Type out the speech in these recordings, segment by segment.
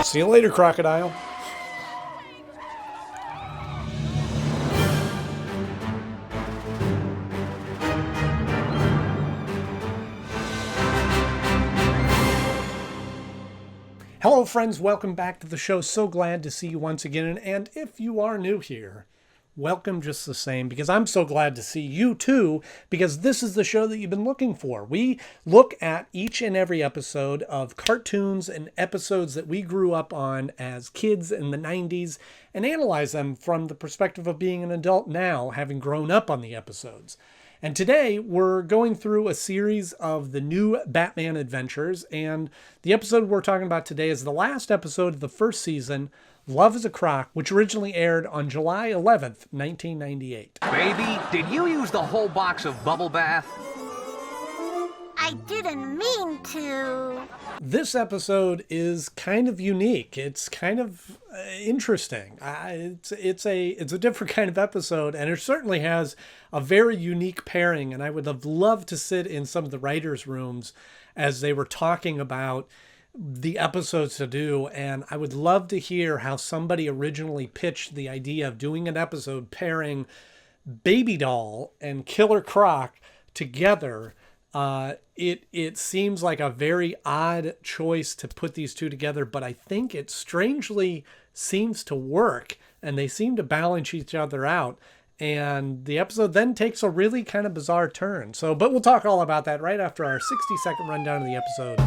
See you later, crocodile. Hello friends, welcome back to the show. So glad to see you once again. And if you are new here, welcome just the same, because I'm so glad to see you too, because this is the show that you've been looking for. We look at each and every episode of cartoons and episodes that we grew up on as kids in the 90s and analyze them from the perspective of being an adult now, having grown up on the episodes. And today we're going through a series of the new Batman adventures, and the episode we're talking about today is the last episode of the first season, Love is a Croc, which originally aired on July 11th, 1998. Baby, did you use the whole box of bubble bath? I didn't mean to. This episode is kind of unique. It's kind of interesting. It's a different kind of episode, and it certainly has a very unique pairing. And I would have loved to sit in some of the writers' rooms as they were talking about the episodes to do, and I would love to hear how somebody originally pitched the idea of doing an episode pairing Baby Doll and Killer Croc together. It seems like a very odd choice to put these two together, but I think it strangely seems to work, and they seem to balance each other out. And the episode then takes a really kind of bizarre turn. But we'll talk all about that right after our 60-second rundown of the episode.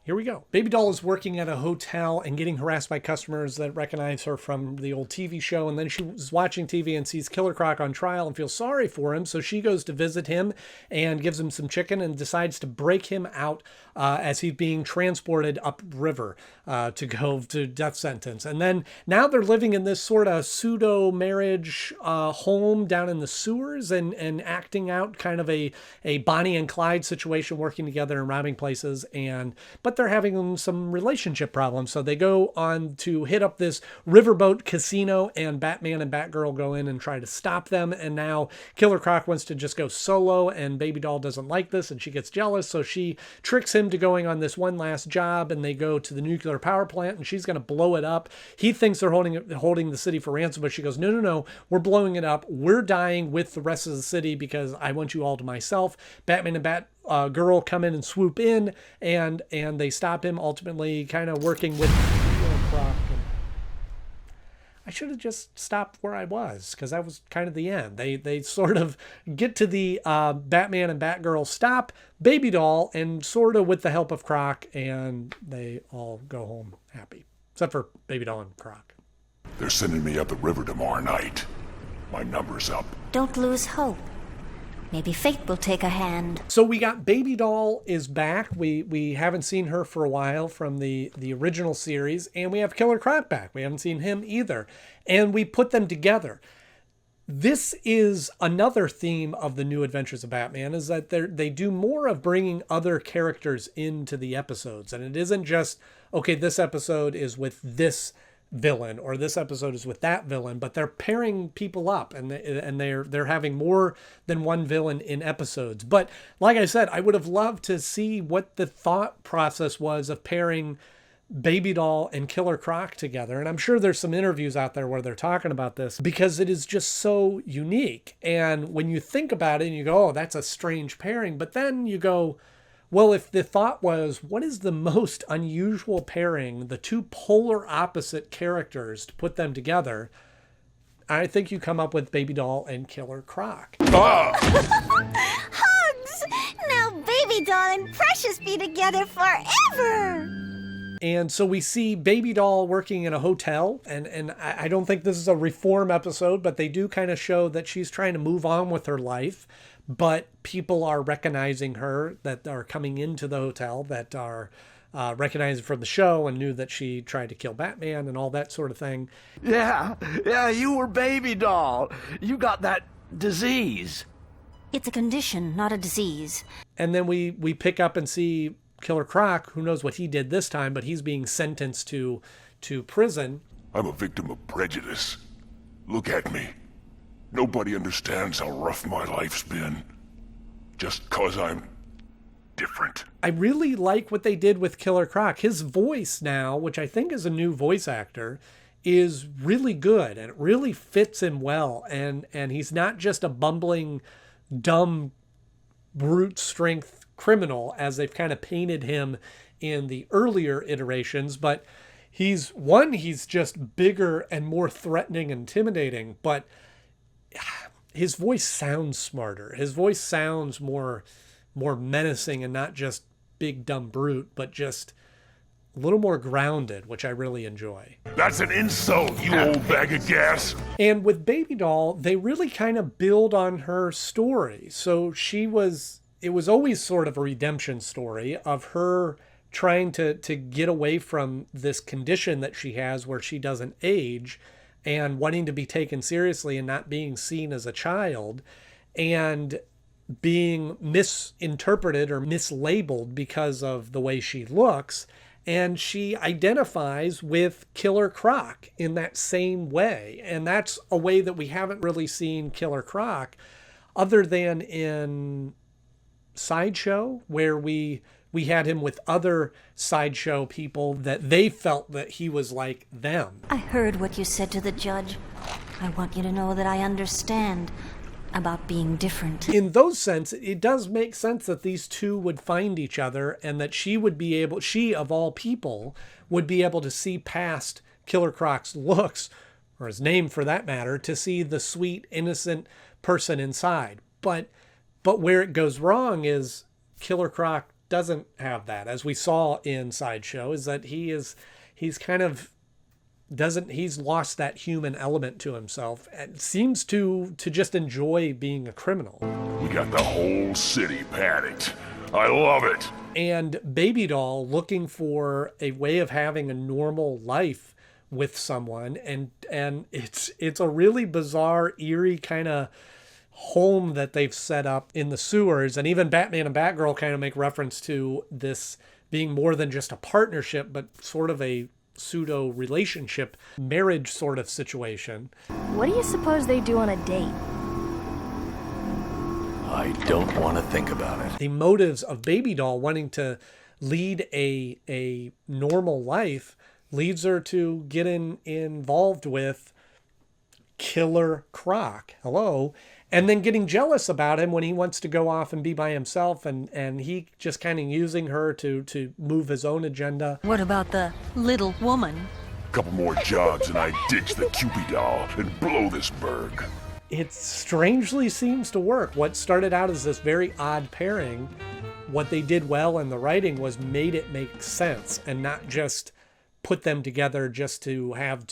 Here we go. Baby Doll is working at a hotel and getting harassed by customers that recognize her from the old TV show. And then she was watching TV and sees Killer Croc on trial and feels sorry for him. So she goes to visit him and gives him some chicken and decides to break him out as he's being transported upriver to go to death sentence. And then now they're living in this sort of pseudo marriage home down in the sewers and acting out kind of a Bonnie and Clyde situation, working together and robbing places. But they're having some relationship problems. So they go on to hit up this riverboat casino, and Batman and Batgirl go in and try to stop them. And now Killer Croc wants to just go solo, and Baby Doll doesn't like this, and she gets jealous. So she tricks him to going on this one last job, and they go to the nuclear power plant, and she's going to blow it up. He thinks they're holding the city for ransom, but she goes, no, we're blowing it up. We're dying with the rest of the city because I want you all to myself. Batman and Batgirl come in and swoop in, and they stop him, ultimately kind of working with Croc. I should have just stopped where I was, because that was kind of the end. They sort of get to the Batman and Batgirl stop Baby Doll, and sort of with the help of Croc, and they all go home happy. Except for Baby Doll and Croc. They're sending me up the river tomorrow night. My number's up. Don't lose hope. Maybe fate will take a hand. So we got Baby Doll is back. We haven't seen her for a while from the original series. And we have Killer Croc back. We haven't seen him either. And we put them together. This is another theme of the New Adventures of Batman, is that they do more of bringing other characters into the episodes. And it isn't just, okay, this episode is with this villain, or this episode is with that villain, but they're pairing people up, and they're having more than one villain in episodes. But like I said, I would have loved to see what the thought process was of pairing Baby Doll and Killer Croc together. And I'm sure there's some interviews out there where they're talking about this, because it is just so unique. And when you think about it and you go, oh, that's a strange pairing, but then you go, well, if the thought was, what is the most unusual pairing, the two polar opposite characters, to put them together, I think you come up with Baby Doll and Killer Croc. Hugs! Now Baby Doll and Precious be together forever! And so we see Baby Doll working in a hotel, and I don't think this is a reform episode, but they do kind of show that she's trying to move on with her life. But people are recognizing her, that are coming into the hotel, that are recognized from the show and knew that she tried to kill Batman and all that sort of thing. Yeah, you were Baby Doll. You got that disease. It's a condition, not a disease. And then we pick up and see Killer Croc. Who knows what he did this time, but he's being sentenced to prison. I'm a victim of prejudice. Look at me. Nobody understands how rough my life's been. Just 'cause I'm different. I really like what they did with Killer Croc. His voice now, which I think is a new voice actor, is really good, and it really fits him well. And he's not just a bumbling, dumb, brute strength criminal as they've kind of painted him in the earlier iterations, but he's just bigger and more threatening and intimidating, but his voice sounds smarter. His voice sounds more menacing and not just big dumb brute, but just a little more grounded, which I really enjoy. That's an insult, you old bag of gas. And with Baby Doll, they really kind of build on her story. So it was always sort of a redemption story of her trying to get away from this condition that she has where she doesn't age and wanting to be taken seriously and not being seen as a child and being misinterpreted or mislabeled because of the way she looks. And she identifies with Killer Croc in that same way. And that's a way that we haven't really seen Killer Croc other than in Sideshow, where we had him with other Sideshow people that they felt that he was like them. I heard what you said to the judge. I want you to know that I understand about being different. In those sense, it does make sense that these two would find each other and that she of all people, would be able to see past Killer Croc's looks, or his name for that matter, to see the sweet, innocent person inside. But where it goes wrong is Killer Croc doesn't have that, as we saw in Sideshow, is that he's lost that human element to himself and seems to just enjoy being a criminal. We got the whole city panicked. I love it. And Baby Doll looking for a way of having a normal life with someone, and it's a really bizarre, eerie kind of home that they've set up in the sewers. And even Batman and Batgirl kind of make reference to this being more than just a partnership, but sort of a pseudo relationship, marriage sort of situation. What do you suppose they do on a date? I don't want to think about it. The motives of Baby Doll wanting to lead a normal life leads her to get involved with Killer Croc. Hello. And then getting jealous about him when he wants to go off and be by himself, and he just kind of using her to move his own agenda. What about the little woman? Couple more jogs and I ditch the Cupid doll and blow this burg. It strangely seems to work. What started out as this very odd pairing, what they did well in the writing was made it make sense and not just put them together just to have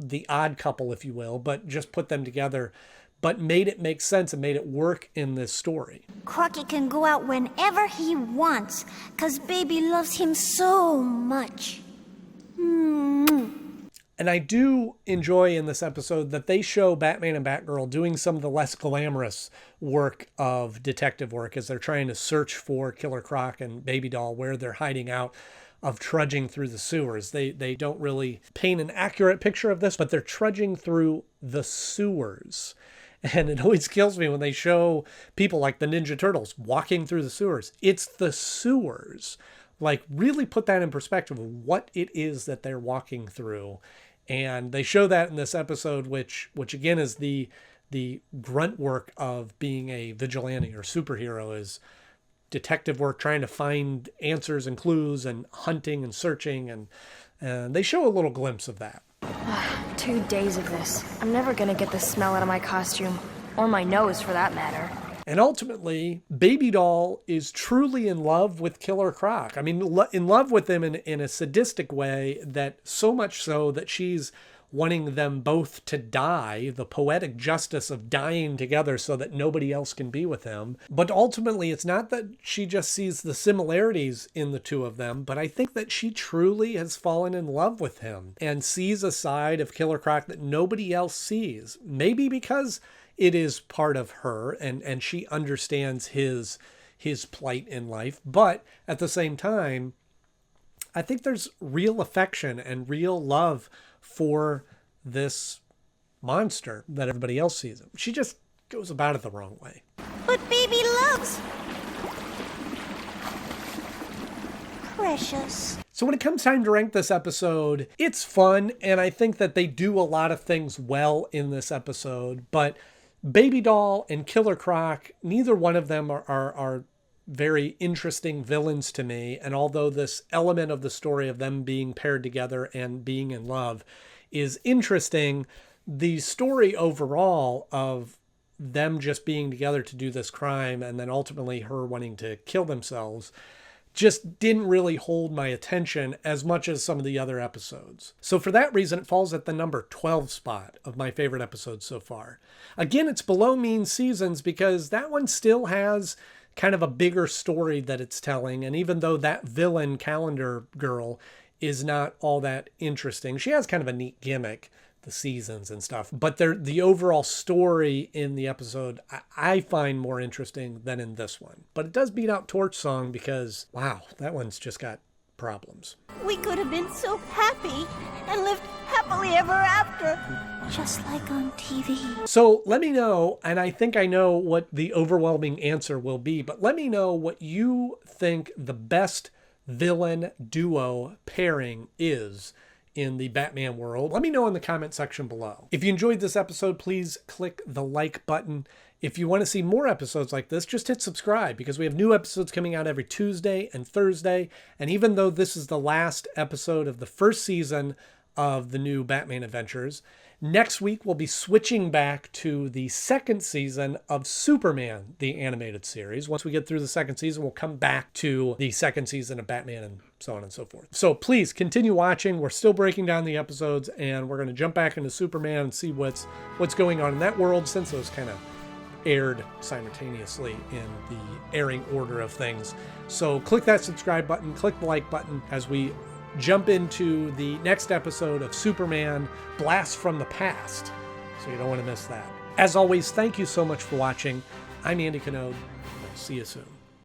the odd couple, if you will, but just put them together, but made it make sense and made it work in this story. Crocky can go out whenever he wants, 'cause Baby loves him so much. And I do enjoy in this episode that they show Batman and Batgirl doing some of the less glamorous work of detective work as they're trying to search for Killer Croc and Baby Doll where they're hiding out, of trudging through the sewers. They don't really paint an accurate picture of this, but they're trudging through the sewers. And it always kills me when they show people like the Ninja Turtles walking through the sewers. It's the sewers. Like, really put that in perspective of what it is that they're walking through. And they show that in this episode, which again is the grunt work of being a vigilante or superhero, is detective work, trying to find answers and clues and hunting and searching. And they show a little glimpse of that. 2 days of this. I'm never gonna get the smell out of my costume. Or my nose, for that matter. And ultimately, Baby Doll is truly in love with Killer Croc. I mean, in love with him in a sadistic way, that so much so that she's wanting them both to die, the poetic justice of dying together so that nobody else can be with him. But ultimately, it's not that she just sees the similarities in the two of them, but I think that she truly has fallen in love with him and sees a side of Killer Croc that nobody else sees. Maybe because it is part of her and she understands his plight in life. But at the same time, I think there's real affection and real love for this monster that everybody else sees him. She just goes about it the wrong way. But Baby loves precious. So when it comes time to rank this episode, it's fun, and I think that they do a lot of things well in this episode, but Baby Doll and Killer Croc, neither one of them are very interesting villains to me, and although this element of the story of them being paired together and being in love is interesting, the story overall of them just being together to do this crime and then ultimately her wanting to kill themselves just didn't really hold my attention as much as some of the other episodes. So for that reason, it falls at the number 12 spot of my favorite episodes so far. Again, it's below Mean Seasons because that one still has kind of a bigger story that it's telling. And even though that villain calendar girl is not all that interesting, she has kind of a neat gimmick, the seasons and stuff, but the overall story in the episode I find more interesting than in this one. But it does beat out Torch Song because, wow, that one's just got problems. We could have been so happy and lived happily ever after, just like on TV. So let me know, and I think I know what the overwhelming answer will be, but let me know what you think the best villain duo pairing is in the Batman world. Let me know in the comment section below. If you enjoyed this episode, please click the like button. If you want to see more episodes like this, just hit subscribe because we have new episodes coming out every Tuesday and Thursday. And even though this is the last episode of the first season of the new Batman Adventures, next week we'll be switching back to the second season of Superman, the animated series. Once we get through the second season, we'll come back to the second season of Batman and so on and so forth. So please continue watching. We're still breaking down the episodes and we're going to jump back into Superman and see what's going on in that world, since those kind of aired simultaneously in the airing order of things. So click that subscribe button, click the like button as we jump into the next episode of Superman Blast from the Past. So you don't want to miss that. As always, thank you so much for watching. I'm Andy Knode. See you soon.